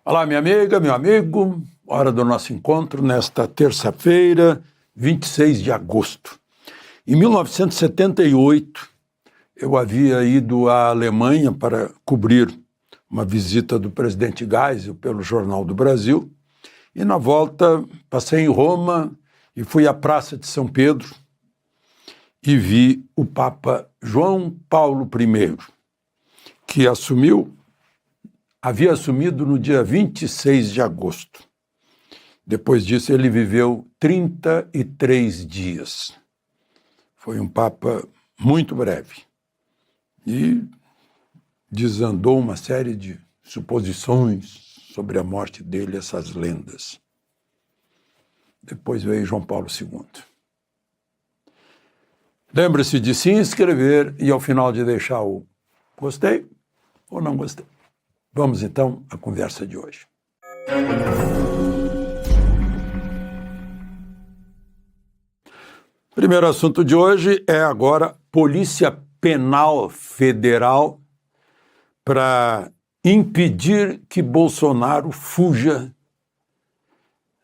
Olá, minha amiga, meu amigo, hora do nosso encontro nesta terça-feira, 26 de agosto. Em 1978, eu havia ido à Alemanha para cobrir uma visita do presidente Geisel pelo Jornal do Brasil, e na volta passei em Roma e fui à Praça de São Pedro e vi o Papa João Paulo I, que havia assumido no dia 26 de agosto. Depois disso, ele viveu 33 dias. Foi um Papa muito breve. E desandou uma série de suposições sobre a morte dele, essas lendas. Depois veio João Paulo II. Lembre-se de se inscrever e, ao final, de deixar o gostei ou não gostei. Vamos, então, à conversa de hoje. Primeiro assunto de hoje é agora Polícia Penal Federal para impedir que Bolsonaro fuja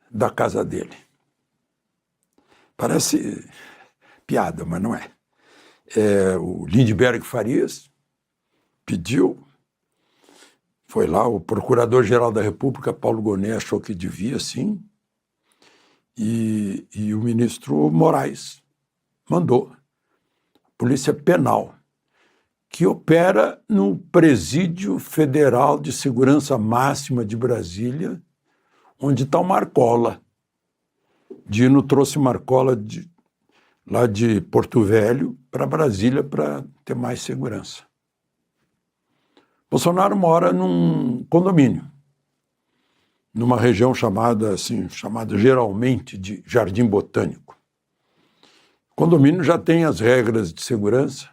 da casa dele. Parece piada, mas não é. O Lindbergh Farias pediu. Foi lá, o Procurador-Geral da República, Paulo Gonet, achou que devia, sim, e o ministro Moraes mandou. Polícia Penal, que opera no Presídio Federal de Segurança Máxima de Brasília, onde está o Marcola. Dino trouxe Marcola lá de Porto Velho para Brasília para ter mais segurança. Bolsonaro mora num condomínio, numa região chamada geralmente de Jardim Botânico. O condomínio já tem as regras de segurança,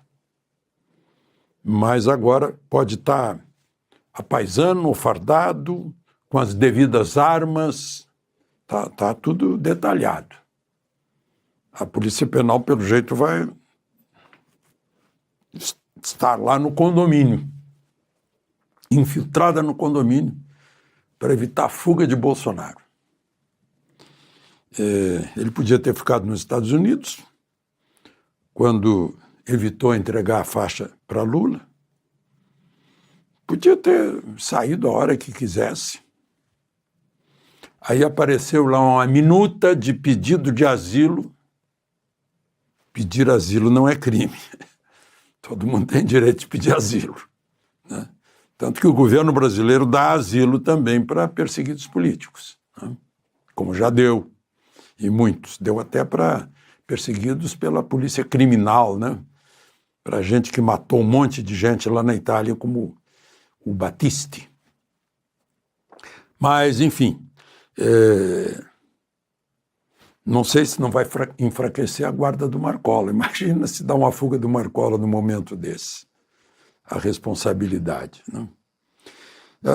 mas agora pode estar a paisano ou fardado, com as devidas armas, tá tudo detalhado. A Polícia Penal, pelo jeito, vai estar lá no condomínio, infiltrada no condomínio, para evitar a fuga de Bolsonaro. Ele podia ter ficado nos Estados Unidos, quando evitou entregar a faixa para Lula. Podia ter saído a hora que quisesse. Aí apareceu lá uma minuta de pedido de asilo. Pedir asilo não é crime. Todo mundo tem direito de pedir asilo, né? Tanto que o governo brasileiro dá asilo também para perseguidos políticos, né? Como já deu, e muitos. Deu até para perseguidos pela polícia criminal, né? Para gente que matou um monte de gente lá na Itália, como o Battisti. Mas, enfim, não sei se não vai enfraquecer a guarda do Marcola. Imagina se dá uma fuga do Marcola no momento desse. A responsabilidade, né?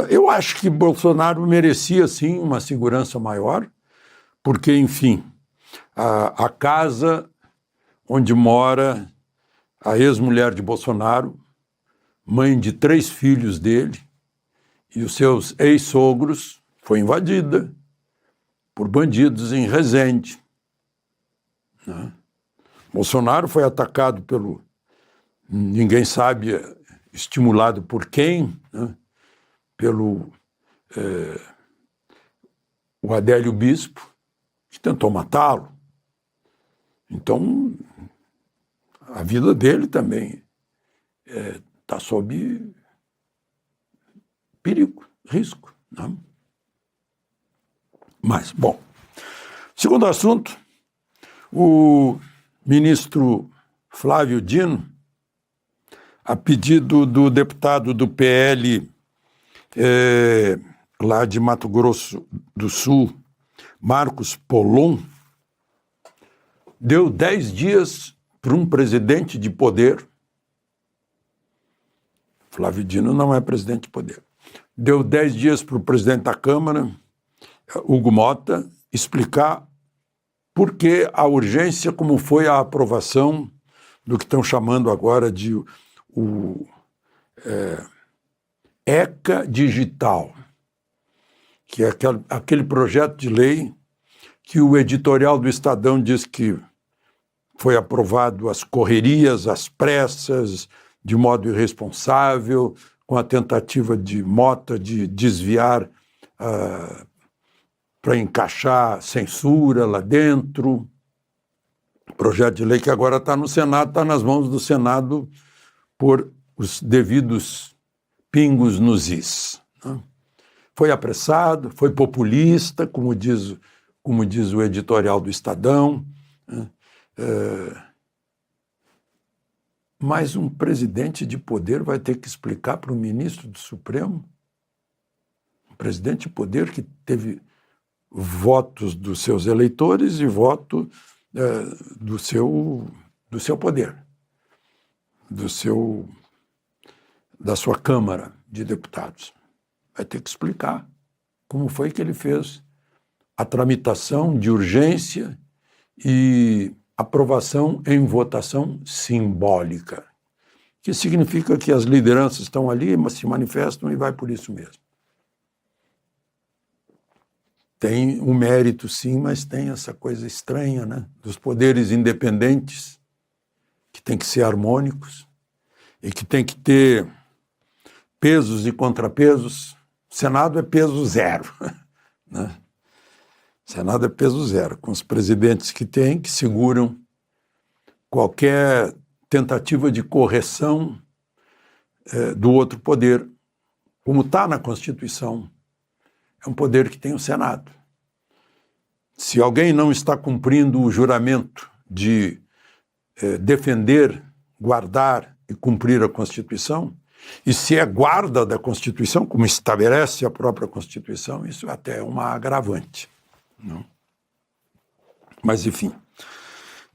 Eu acho que Bolsonaro merecia, sim, uma segurança maior, porque, enfim, a casa onde mora a ex-mulher de Bolsonaro, mãe de 3 filhos dele, e os seus ex-sogros, foi invadida por bandidos em Resende, né? Bolsonaro foi atacado ninguém sabe, estimulado por quem, né? Pelo o Adélio Bispo, que tentou matá-lo. Então, a vida dele também está sob perigo, risco, né? Mas, bom, segundo assunto, o ministro Flávio Dino, a pedido do deputado do PL lá de Mato Grosso do Sul, Marcos Polon, deu 10 dias para um presidente de poder. Flávio Dino não é presidente de poder. Deu 10 dias para o presidente da Câmara, Hugo Mota, explicar por que a urgência, como foi a aprovação do que estão chamando agora de o ECA digital, que é aquele projeto de lei que o editorial do Estadão diz que foi aprovado às correrias, às pressas, de modo irresponsável, com a tentativa de Mota de desviar para encaixar censura lá dentro. Projeto de lei que agora está no Senado, está nas mãos do Senado por os devidos pingos nos is. Né? Foi apressado, foi populista, como diz o editorial do Estadão. Né? Mas um presidente de poder vai ter que explicar para o ministro do Supremo, um presidente de poder que teve votos dos seus eleitores e voto do seu poder, da sua Câmara de Deputados. Vai ter que explicar como foi que ele fez a tramitação de urgência e aprovação em votação simbólica, que significa que as lideranças estão ali, mas se manifestam e vai por isso mesmo. Tem um mérito, sim, mas tem essa coisa estranha, né? Dos poderes independentes, que tem que ser harmônicos e que tem que ter pesos e contrapesos. O Senado é peso zero, né? O Senado é peso zero, com os presidentes que tem, que seguram qualquer tentativa de correção do outro poder, como está na Constituição. É um poder que tem o Senado. Se alguém não está cumprindo o juramento de defender, guardar e cumprir a Constituição, e se é guarda da Constituição, como estabelece a própria Constituição, isso até é uma agravante. Não? Mas, enfim,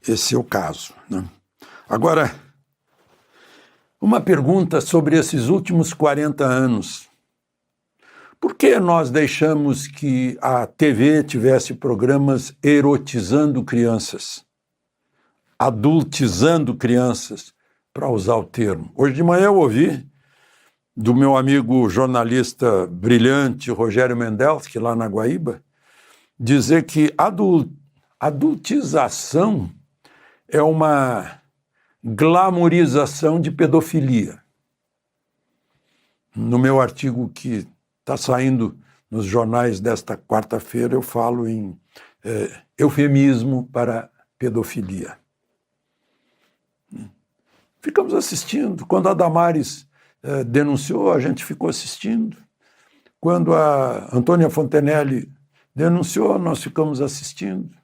esse é o caso. Né? Agora, uma pergunta sobre esses últimos 40 anos. Por que nós deixamos que a TV tivesse programas erotizando crianças, adultizando crianças, para usar o termo? Hoje de manhã eu ouvi do meu amigo jornalista brilhante, Rogério Mendelski, lá na Guaíba, dizer que adultização é uma glamorização de pedofilia. No meu artigo que está saindo nos jornais desta quarta-feira, eu falo em eufemismo para pedofilia. Ficamos assistindo. Quando a Damares denunciou, a gente ficou assistindo. Quando a Antônia Fontenelle denunciou, nós ficamos assistindo.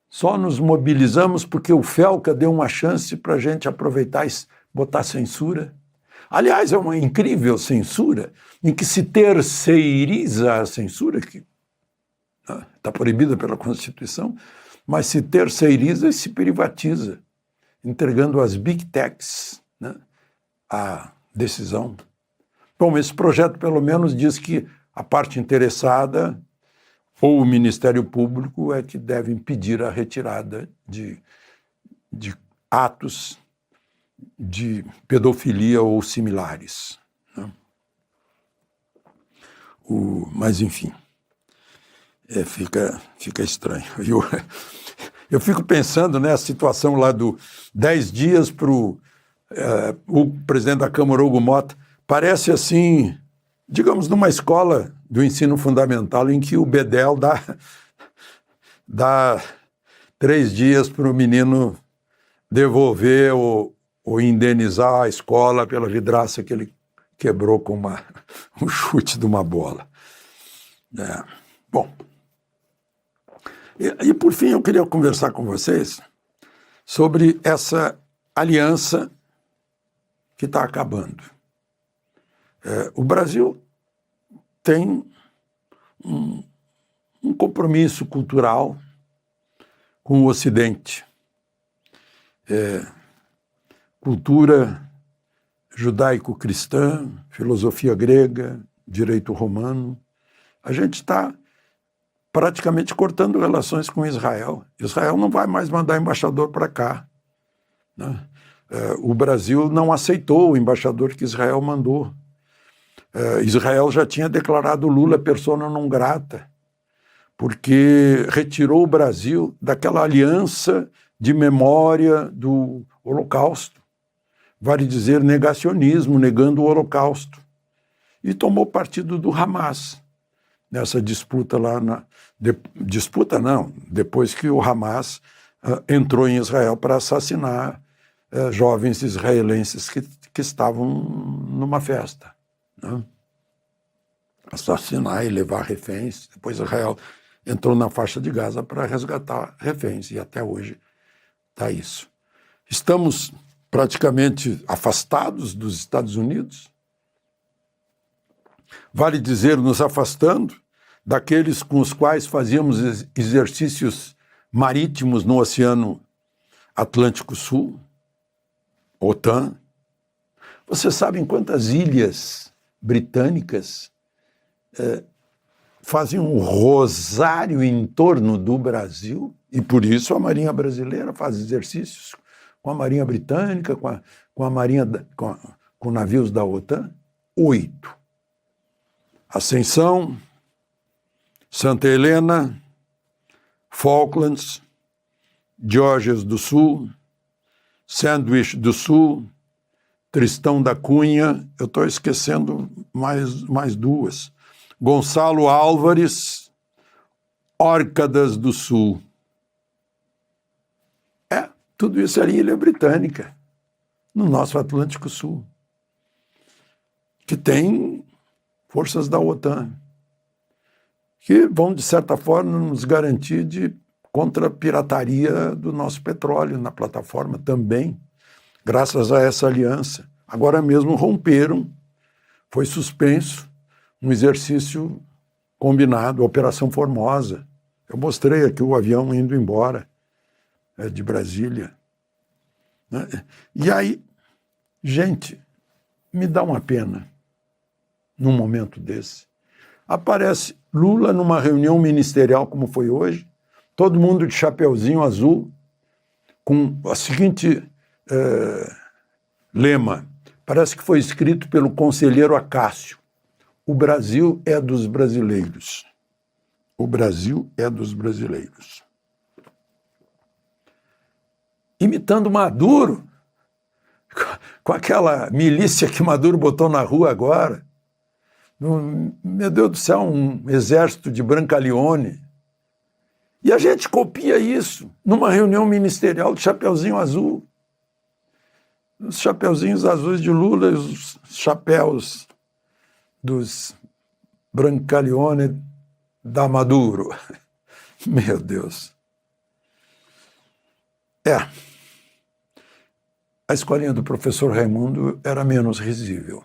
Só nos mobilizamos porque o Felca deu uma chance para a gente aproveitar e botar censura. Aliás, é uma incrível censura em que se terceiriza a censura, que está proibida pela Constituição, mas se terceiriza e se privatiza, entregando às Big Techs, né, a decisão. Bom, esse projeto pelo menos diz que a parte interessada ou o Ministério Público é que deve impedir a retirada de atos de pedofilia ou similares. Né? Mas, enfim, fica estranho. Eu fico pensando, né, a situação lá do 10 dias para o presidente da Câmara, Hugo Mota, parece assim, digamos, numa escola do ensino fundamental em que o bedel dá 3 dias para o menino devolver ou indenizar a escola pela vidraça que ele quebrou com um chute de uma bola. Bom, e por fim eu queria conversar com vocês sobre essa aliança que está acabando. O Brasil tem um compromisso cultural com o Ocidente. Cultura judaico-cristã, filosofia grega, direito romano. A gente está praticamente cortando relações com Israel. Israel não vai mais mandar embaixador para cá. Né? O Brasil não aceitou o embaixador que Israel mandou. Israel já tinha declarado Lula persona non grata, porque retirou o Brasil daquela aliança de memória do Holocausto, vale dizer negacionismo, negando o Holocausto, e tomou partido do Hamas nessa disputa lá disputa não, depois que o Hamas entrou em Israel para assassinar jovens israelenses que estavam numa festa, né? Assassinar e levar reféns. Depois Israel entrou na faixa de Gaza para resgatar reféns, e até hoje está isso. Estamos praticamente afastados dos Estados Unidos. Vale dizer, nos afastando daqueles com os quais fazíamos exercícios marítimos no Oceano Atlântico Sul, OTAN. Vocês sabem quantas ilhas britânicas fazem um rosário em torno do Brasil? E por isso a Marinha Brasileira faz exercícios com a Marinha Britânica, com a Marinha, com navios da OTAN. 8. Ascensão, Santa Helena, Falklands, Geórgias do Sul, Sandwich do Sul, Tristão da Cunha, eu estou esquecendo mais 2, Gonçalo Álvares, Órcadas do Sul. Tudo isso é ilha britânica, no nosso Atlântico Sul, que tem forças da OTAN, que vão, de certa forma, nos garantir contra a pirataria do nosso petróleo na plataforma também, graças a essa aliança. Agora mesmo romperam, foi suspenso um exercício combinado, a Operação Formosa. Eu mostrei aqui o avião indo embora de Brasília. E aí, gente, me dá uma pena, num momento desse. Aparece Lula numa reunião ministerial como foi hoje, todo mundo de chapeuzinho azul, com o seguinte lema, parece que foi escrito pelo conselheiro Acácio: o Brasil é dos brasileiros. O Brasil é dos brasileiros. Imitando Maduro, com aquela milícia que Maduro botou na rua agora. Meu Deus do céu, um exército de Brancaleone. E a gente copia isso numa reunião ministerial de chapeuzinho azul. Os chapeuzinhos azuis de Lula e os chapéus dos Brancaleone da Maduro. Meu Deus. A escolinha do professor Raimundo era menos risível.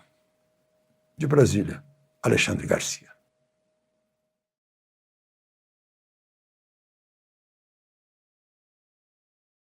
De Brasília, Alexandre Garcia.